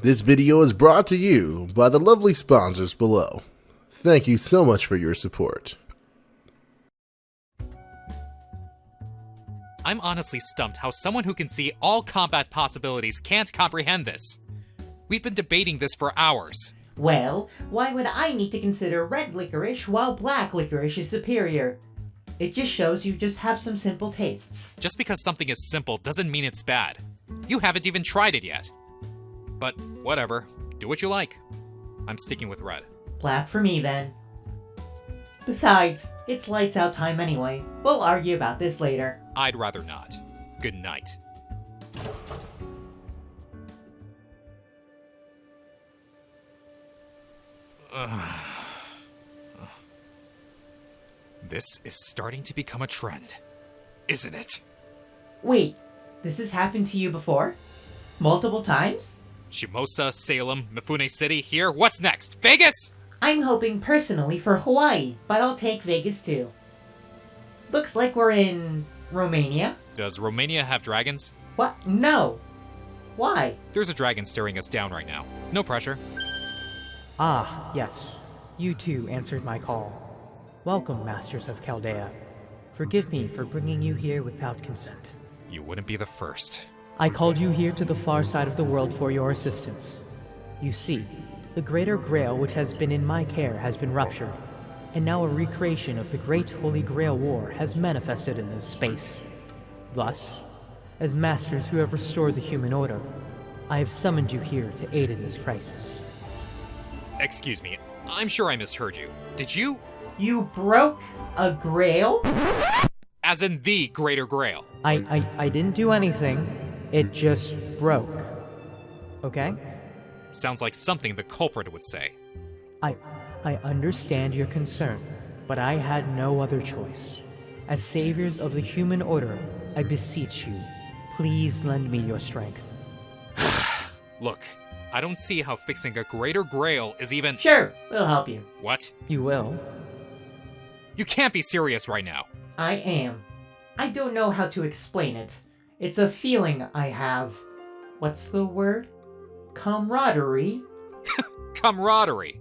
This video is brought to you by the lovely sponsors below. Thank you so much for your support. I'm honestly stumped how someone who can see all combat possibilities can't comprehend this. We've been debating this for hours. Well, why would I need to consider red licorice while black licorice is superior? It just shows you just have some simple tastes. Just because something is simple doesn't mean it's bad. You haven't even tried it yet. But whatever, do what you like. I'm sticking with red. Black for me then. Besides, it's lights out time anyway. We'll argue about this later. I'd rather not. Good night. This is starting to become a trend, isn't it? Wait, this has happened to you before? Multiple times? Shimosa, Salem, Mifune City, here. What's next? Vegas? I'm hoping personally for Hawaii, but I'll take Vegas too. Looks like we're in Romania. Does Romania have dragons? What? No. Why? There's a dragon staring us down right now. No pressure. Ah, yes. You too answered my call. Welcome, Masters of Chaldea. Forgive me for bringing you here without consent. You wouldn't be the first. I called you here to the far side of the world for your assistance. You see, the Greater Grail which has been in my care has been ruptured, and now a recreation of the Great Holy Grail War has manifested in this space. Thus, as masters who have restored the human order, I have summoned you here to aid in this crisis. Excuse me, I'm sure I misheard you. Did you? You broke a grail? As in the Greater Grail. I didn't do anything. It just broke. Okay? Sounds like something the culprit would say. I understand your concern, but I had no other choice. As saviors of the human order, I beseech you, please lend me your strength. Look, I don't see how fixing a Greater Grail is even— Sure, we'll help you. What? You will? You can't be serious right now. I am. I don't know how to explain it. It's a feeling I have. What's the word? Camaraderie? Camaraderie.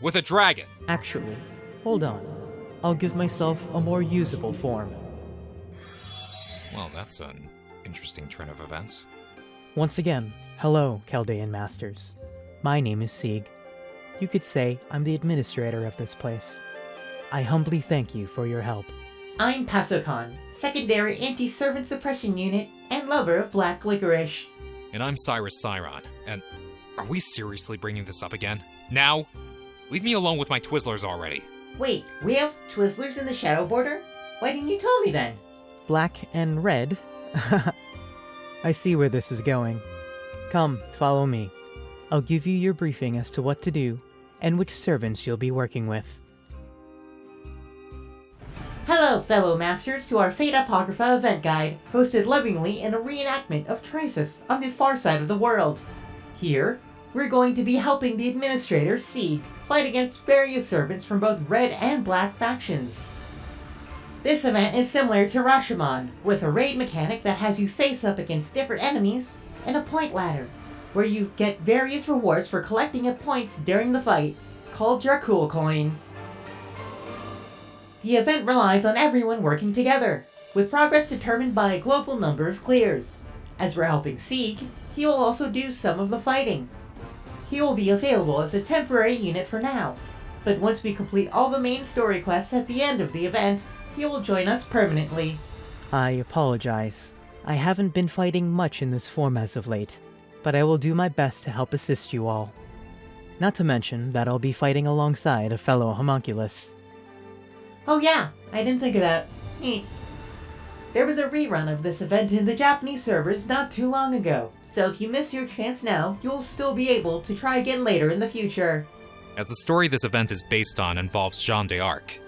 With a dragon. Actually, hold on. I'll give myself a more usable form. Well, that's an interesting turn of events. Once again, hello, Chaldean Masters. My name is Sieg. You could say I'm the administrator of this place. I humbly thank you for your help. I'm Pasokon, secondary anti-servant suppression unit and lover of black licorice. And I'm Syrus and are we seriously bringing this up again? Now? Leave me alone with my Twizzlers already. Wait, we have Twizzlers in the Shadow Border? Why didn't you tell me then? Black and red? I see where this is going. Come, follow me. I'll give you your briefing as to what to do and which servants you'll be working with. Hello, fellow masters, to our Fate Apocrypha event guide, hosted lovingly in a reenactment of Tryphus on the far side of the world. Here, we're going to be helping the administrator, Sieg, fight against various servants from both red and black factions. This event is similar to Rashomon, with a raid mechanic that has you face up against different enemies, and a point ladder, where you get various rewards for collecting at points during the fight, called Dracul coins. The event relies on everyone working together, with progress determined by a global number of clears. As we're helping Sieg, he will also do some of the fighting. He will be available as a temporary unit for now, but once we complete all the main story quests at the end of the event, he will join us permanently. I apologize. I haven't been fighting much in this form as of late, but I will do my best to help assist you all. Not to mention that I'll be fighting alongside a fellow homunculus. Oh yeah, I didn't think of that. There was a rerun of this event in the Japanese servers not too long ago, so if you miss your chance now, you'll still be able to try again later in the future. As the story this event is based on involves Jeanne d'Arc,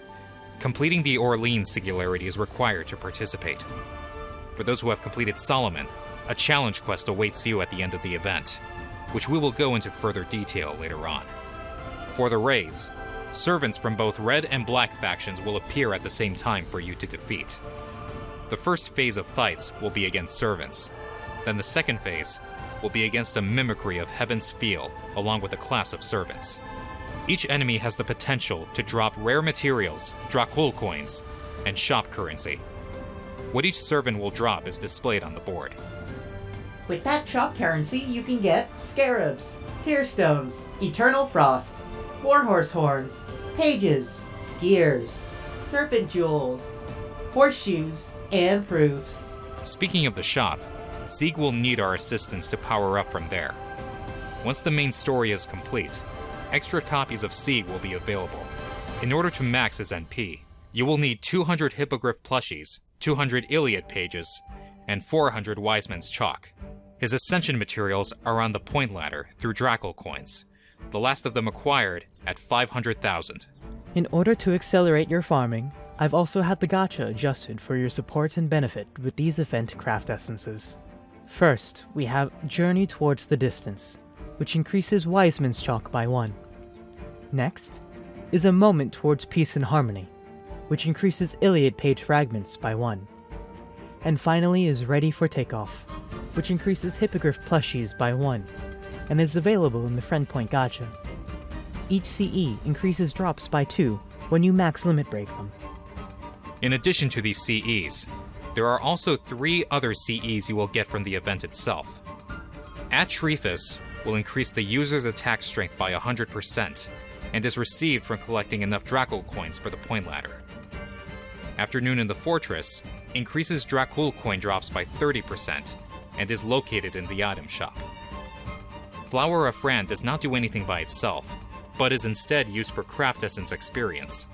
completing the Orleans singularity is required to participate. For those who have completed Solomon, a challenge quest awaits you at the end of the event, which we will go into further detail later on. For the raids, servants from both red and black factions will appear at the same time for you to defeat. The first phase of fights will be against servants. Then the second phase will be against a mimicry of Heaven's Feel, along with a class of servants. Each enemy has the potential to drop rare materials, Dracul coins, and shop currency. What each servant will drop is displayed on the board. With that shop currency, you can get scarabs, tearstones, eternal frost, warhorse horns, pages, gears, serpent jewels, horseshoes, and proofs. Speaking of the shop, Sieg will need our assistance to power up from there. Once the main story is complete, extra copies of Sieg will be available. In order to max his NP, you will need 200 Hippogriff plushies, 200 Iliad pages, and 400 Wiseman's chalk. His ascension materials are on the point ladder through Dracul coins, the last of them acquired at 500,000. In order to accelerate your farming, I've also had the gacha adjusted for your support and benefit with these event craft essences. First, we have Journey Towards the Distance, which increases Wiseman's chalk by 1. Next is A Moment Towards Peace and Harmony, which increases Iliad page fragments by 1. And finally is Ready for Takeoff, which increases Hippogriff plushies by 1, and is available in the Friend Point gacha. Each CE increases drops by 2 when you max limit break them. In addition to these CEs, there are also 3 other CEs you will get from the event itself. Atrefus will increase the user's attack strength by 100%, and is received from collecting enough Dracul coins for the point ladder. Afternoon in the Fortress increases Dracul coin drops by 30%, and is located in the item shop. Flower of Fran does not do anything by itself, but is instead used for craft essence experience.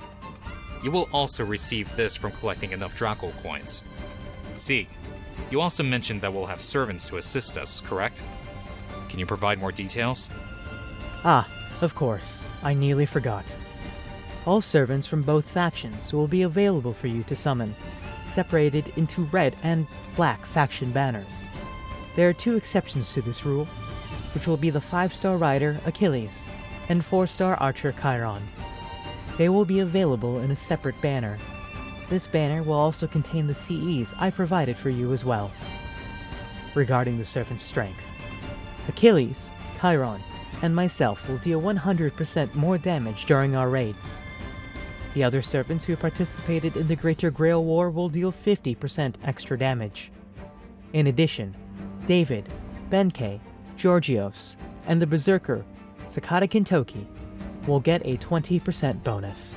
You will also receive this from collecting enough Dracul coins. Sieg, you also mentioned that we'll have servants to assist us, correct? Can you provide more details? Ah, of course, I nearly forgot. All servants from both factions will be available for you to summon, separated into red and black faction banners. There are 2 exceptions to this rule, which will be the 5-star rider Achilles and 4-star archer Chiron. They will be available in a separate banner. This banner will also contain the CEs I provided for you as well. Regarding the servant's strength, Achilles, Chiron, and myself will deal 100% more damage during our raids. The other servants who participated in the Greater Grail War will deal 50% extra damage. In addition, David, Benkei, Georgios, and the Berserker, Sakata Kintoki, will get a 20% bonus.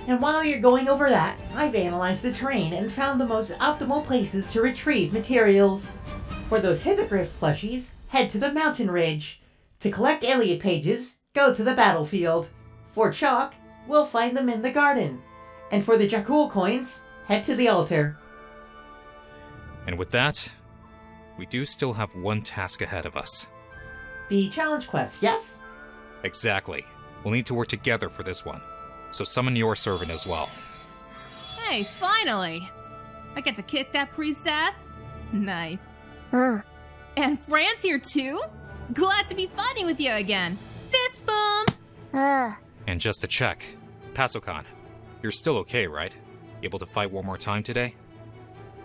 And while you're going over that, I've analyzed the terrain and found the most optimal places to retrieve materials. For those Hippogriff plushies, head to the mountain ridge. To collect Iliad pages, go to the battlefield. For chalk, we'll find them in the garden. And for the Dracul coins, head to the altar. And with that, we do still have one task ahead of us. The challenge quest, yes? Exactly. We'll need to work together for this one. So summon your servant as well. Hey, finally! I get to kick that priest's ass? Nice. And Fran's here too? Glad to be fighting with you again. Fist bump! And just to check, Pasokon, you're still okay, right? Able to fight one more time today?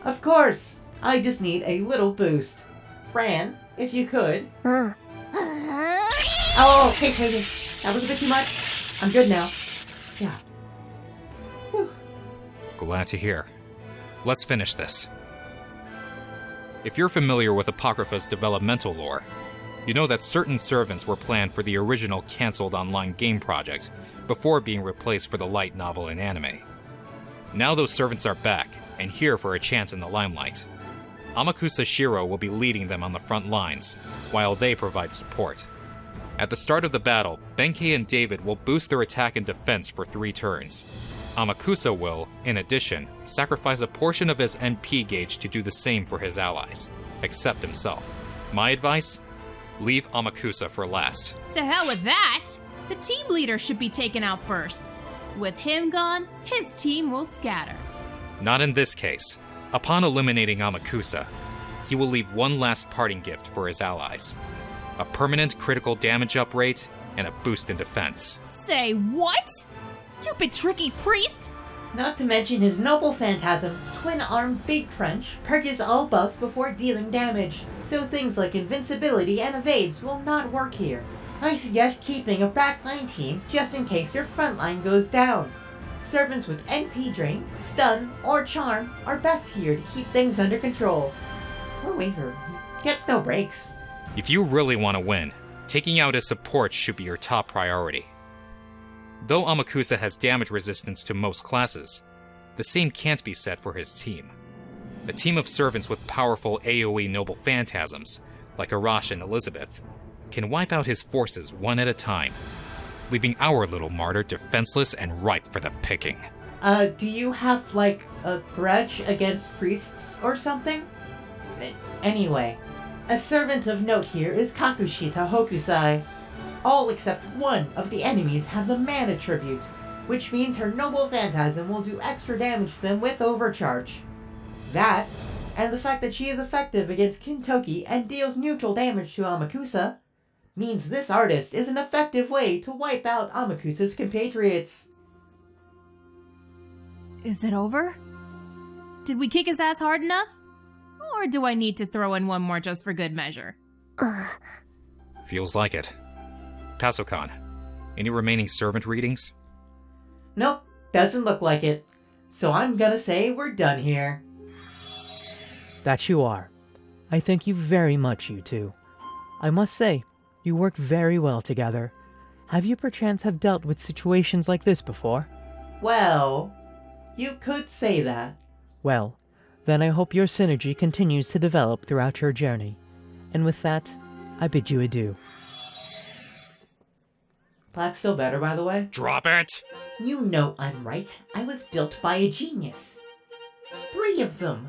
Of course! I just need a little boost. Fran, if you could. Oh, okay. That was a bit too much. I'm good now. Yeah. Whew. Glad to hear. Let's finish this. If you're familiar with Apocrypha's developmental lore, you know that certain servants were planned for the original cancelled online game project before being replaced for the light novel and anime. Now those servants are back and here for a chance in the limelight. Amakusa Shiro will be leading them on the front lines, while they provide support. At the start of the battle, Benkei and David will boost their attack and defense for 3 turns. Amakusa will, in addition, sacrifice a portion of his NP gauge to do the same for his allies, except himself. My advice? Leave Amakusa for last. To hell with that! The team leader should be taken out first. With him gone, his team will scatter. Not in this case. Upon eliminating Amakusa, he will leave one last parting gift for his allies. A permanent critical damage up rate and a boost in defense. Say what? Stupid tricky priest! Not to mention his noble phantasm, twin-armed Big Crunch, purges all buffs before dealing damage, so things like invincibility and evades will not work here. I suggest keeping a backline team just in case your frontline goes down. Servants with NP Drain, Stun, or Charm are best here to keep things under control. Poor Waver, he gets no breaks. If you really want to win, taking out his support should be your top priority. Though Amakusa has damage resistance to most classes, the same can't be said for his team. A team of servants with powerful AoE noble phantasms, like Arash and Elizabeth, can wipe out his forces one at a time, leaving our little martyr defenseless and ripe for the picking. Do you have, like, a grudge against priests or something? Anyway, a servant of note here is Kakushita Hokusai. All except one of the enemies have the man attribute, which means her noble phantasm will do extra damage to them with overcharge. That, and the fact that she is effective against Kintoki and deals neutral damage to Amakusa, means this artist is an effective way to wipe out Amakusa's compatriots. Is it over? Did we kick his ass hard enough? Or do I need to throw in one more just for good measure? Feels like it. Pasokon, any remaining servant readings? Nope, doesn't look like it. So I'm gonna say we're done here. That you are. I thank you very much, you two. I must say, you work very well together. Have you perchance have dealt with situations like this before? Well, you could say that. Well, then I hope your synergy continues to develop throughout your journey. And with that, I bid you adieu. Plaque's still better, by the way. Drop it! You know I'm right. I was built by a genius. 3 of them.